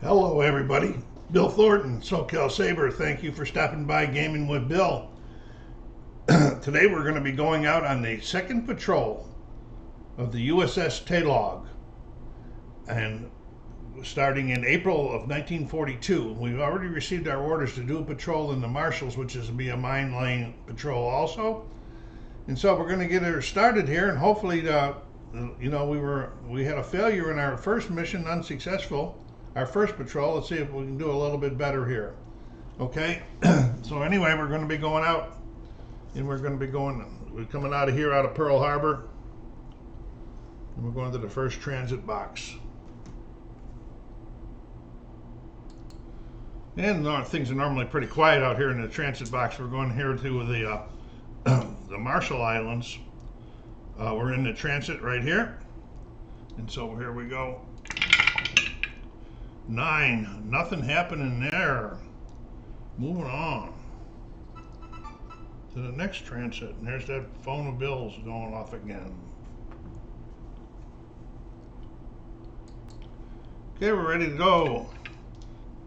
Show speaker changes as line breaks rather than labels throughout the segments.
Hello, everybody. Bill Thornton, SoCal Saber. Thank you for stopping by Gaming with Bill. Today we're going to be going out on the second patrol of the USS Toutog, and starting in April of 1942. We've already received our orders to do a patrol in the Marshalls, which is to be a mine laying patrol also. And so we're going to get her started here, and hopefully, we had a failure in our first mission, unsuccessful. Our first patrol. Let's see if we can do a little bit better here. Okay. So anyway, we're going to be going out, and we're coming out of here, out of Pearl Harbor, and we're going to the first transit box. And things are normally pretty quiet out here in the transit box. We're going here to the Marshall Islands. We're in the transit right here, and so here we go. 9, nothing happening there. Moving on to the next transit, and there's that phone of bills going off again. Okay, we're ready to go.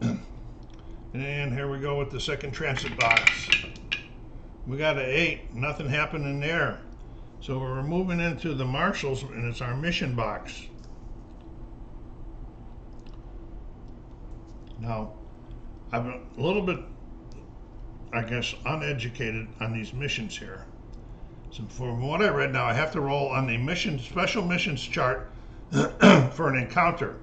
And here we go with the second transit box. We got an 8, nothing happening there. So we're moving into the Marshalls, and it's our mission box. Now, I'm a little bit, I guess, uneducated on these missions here. So from what I read now, I have to roll on the special missions chart for an encounter.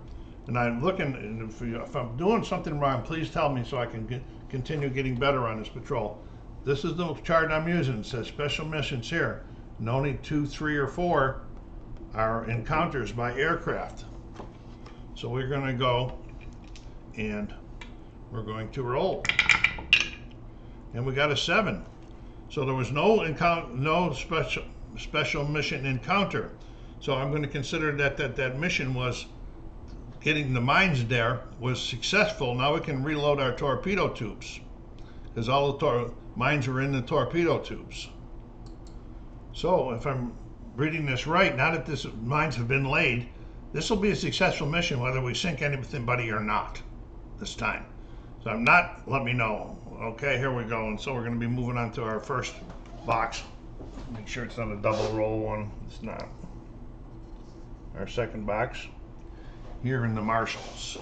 And I'm looking, and if I'm doing something wrong, please tell me so I can continue getting better on this patrol. This is the chart I'm using. It says special missions here. And only 2, 3, or 4 are encounters by aircraft. So we're going to go, and we're going to roll, and we got a 7. So there was no special mission encounter. So I'm going to consider that mission was getting the mines there was successful. Now we can reload our torpedo tubes, because all the mines were in the torpedo tubes. So if I'm reading this right, now that these mines have been laid, this will be a successful mission whether we sink anybody or not this time. So I'm not, let me know. Okay, here we go. And so we're going to be moving on to our first box. Make sure it's not a double roll one. It's not. Our second box here in the Marshalls.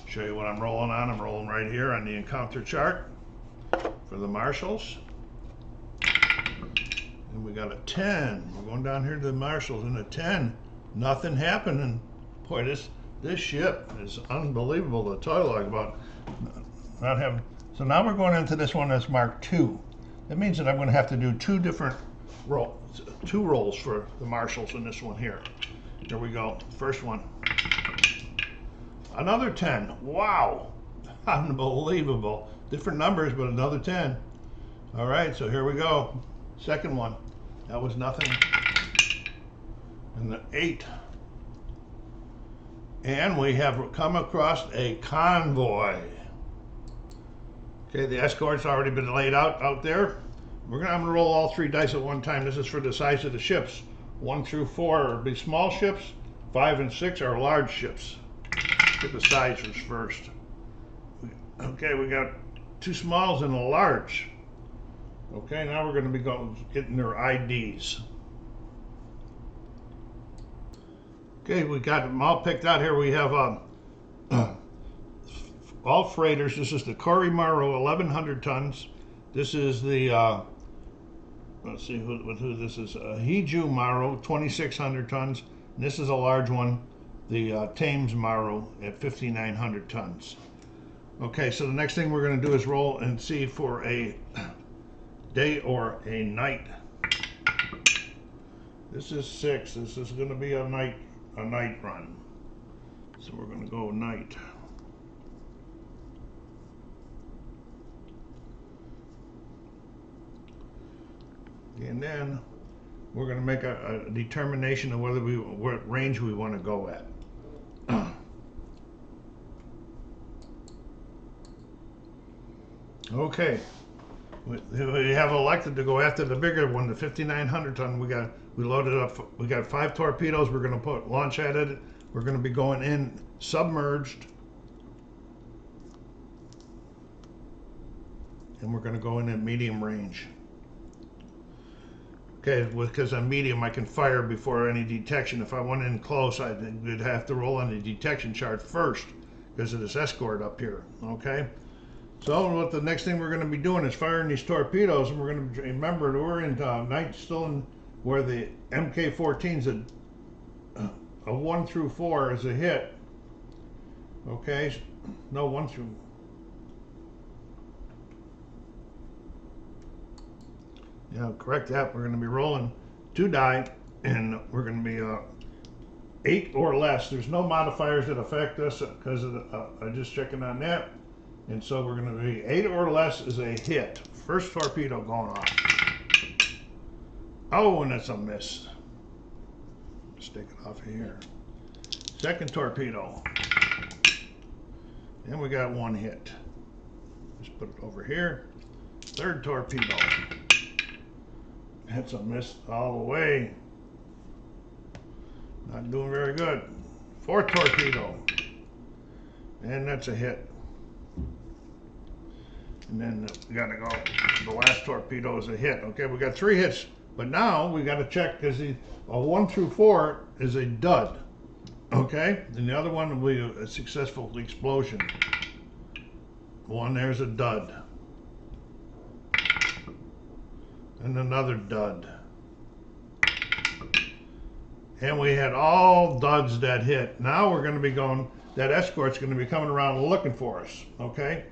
Show you what I'm rolling on. I'm rolling right here on the encounter chart for the Marshalls. And we got a 10. We're going down here to the Marshalls, and a 10. Nothing happening. Boy, this ship is unbelievable. The Toutog about not having. So now we're going into this one that's marked 2. That means that I'm going to have to do 2 rolls for the Marshalls in this one here. Here we go. First one. Another 10. Wow. Unbelievable. Different numbers, but another 10. All right, so here we go. Second one. That was nothing. And the 8. And we have come across a convoy. Okay, the escort's already been laid out there. I'm gonna roll all 3 dice at one time. This is for the size of the ships. 1 through 4 are be small ships. 5 and 6 are large ships. Get the sizes first. Okay, we got 2 smalls and a large. Okay, now we're gonna be getting their IDs. Okay, we got them all picked out here. We have all freighters. This is the Corey Morrow, 1,100 tons. This is the, let's see who this is. Hiju Morrow, 2,600 tons. And this is a large one, the Thames Morrow at 5,900 tons. Okay, so the next thing we're going to do is roll and see for a day or a night. This is 6. This is going to be a night run. So we're going to go night. And then we're going to make a determination of what range we want to go at. Okay. We have elected to go after the bigger one, the 5,900 ton. We loaded up. We got 5 torpedoes. We're going to launch at it. We're going to be going in submerged and we're going to go in at medium range. Okay, because on medium I can fire before any detection. If I went in close, I'd have to roll on the detection chart first because of this escort up here. Okay, so what the next thing we're going to be doing is firing these torpedoes, and we're going to remember that we're in night still in where the MK-14's a 1 through 4 is a hit. Okay, no 1 through. Yeah, correct that. We're going to be rolling 2 die, and we're going to be 8 or less. There's no modifiers that affect us because I'm just checking on that. And so we're going to be 8 or less is a hit. First torpedo going off. Oh, and it's a miss. Let's take it off of here. Second torpedo. And we got 1 hit. Just put it over here. Third torpedo. That's a miss all the way. Not doing very good. Fourth torpedo. And that's a hit. And then we gotta go. The last torpedo is a hit. Okay, we got 3 hits. But now we gotta check because a 1 through 4 is a dud. Okay? And the other one will be a successful explosion. One there's a dud. And another dud. And we had all duds that hit. Now we're going to be going, that escort's going to be coming around looking for us. Okay?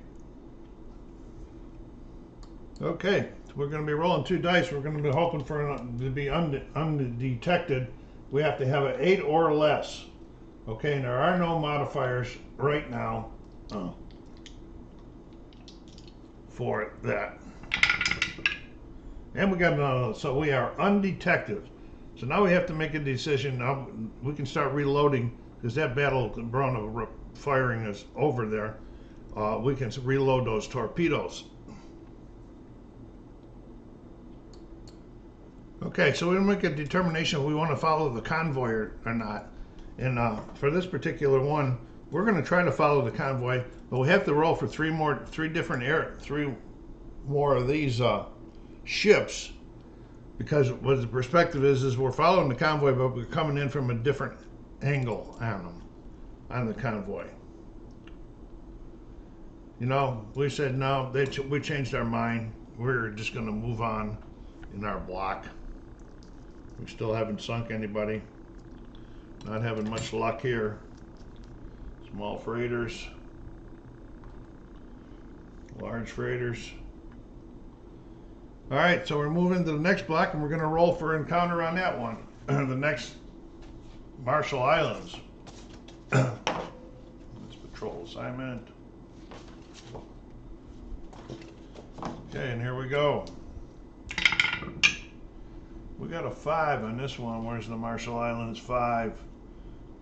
Okay, so we're going to be rolling 2 dice. We're going to be hoping for to be undetected. We have to have an 8 or less. Okay, and there are no modifiers right now for that. And we got another, so we are undetected. So now we have to make a decision. Now we can start reloading because that battle run of firing is over there. We can reload those torpedoes. Okay, so we're going to make a determination if we want to follow the convoy or not. And for this particular one, we're going to try to follow the convoy, but we have to roll for 3 more of these ships, because what the perspective is we're following the convoy, but we're coming in from a different angle on them, on the convoy. You know, we said no, we changed our mind. We're just going to move on in our block. We still haven't sunk anybody. Not having much luck here. Small freighters, large freighters. All right, so we're moving to the next block, and we're going to roll for encounter on that one. The next Marshall Islands. That's patrol assignment. Okay, and here we go. We got a 5 on this one. Where's the Marshall Islands 5?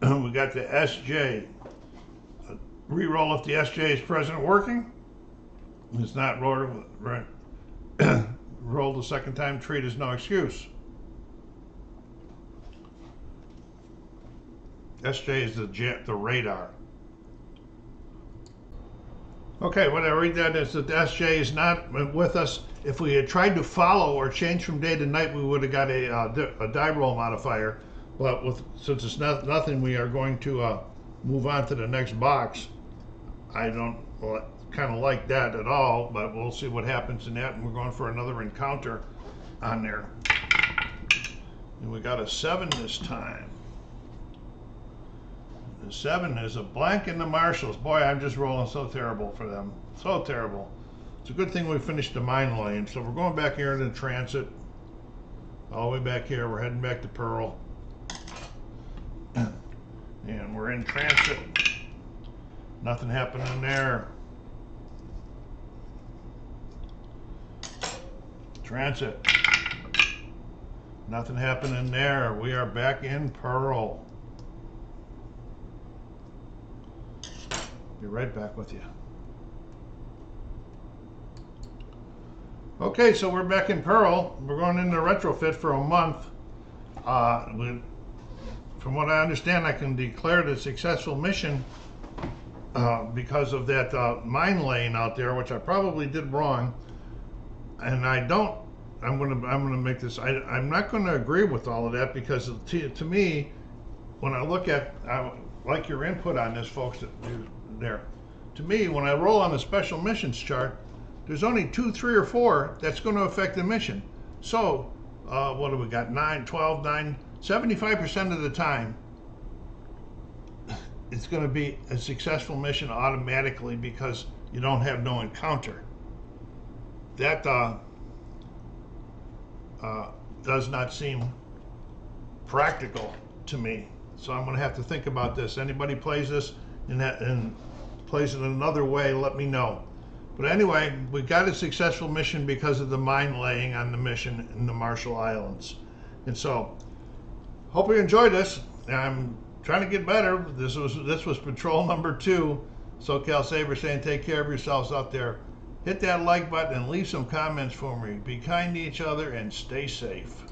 We got the SJ. Reroll if the SJ is present working. It's not rolled right. Roll the second time, treat is no excuse. SJ is the radar. Okay, what I read that is that the SJ is not with us. If we had tried to follow or change from day to night, we would have got a die roll modifier. But since it's nothing, we are going to move on to the next box. I don't kind of like that at all, but we'll see what happens in that. And we're going for another encounter on there. And we got a 7 this time. The 7 is a blank in the Marshalls. Boy, I'm just rolling so terrible for them. So terrible. It's a good thing we finished the mine lane. So we're going back here into transit. All the way back here. We're heading back to Pearl. And we're in transit. Nothing happening there. Transit. Nothing happening there. We are back in Pearl. Be right back with you. Okay, so we're back in Pearl. We're going into retrofit for a month. From what I understand, I can declare it a successful mission because of that mine lane out there, which I probably did wrong. and I don't. I'm gonna make this. I'm not going to agree with all of that because to me, when I look at, I like your input on this, folks. There, to me, when I roll on the special missions chart, there's only 2, 3, or 4 that's going to affect the mission. So, what do we got? 9, 12, 9, 75% of the time, it's going to be a successful mission automatically because you don't have no encounter. That does not seem practical to me. So I'm going to have to think about this. Anybody plays this and plays it another way, let me know. But anyway, we got a successful mission because of the mine laying on the mission in the Marshall Islands. And so, hope you enjoyed this. I'm trying to get better. This was patrol number 2. SoCal Saber saying take care of yourselves out there. Hit that like button and leave some comments for me. Be kind to each other and stay safe.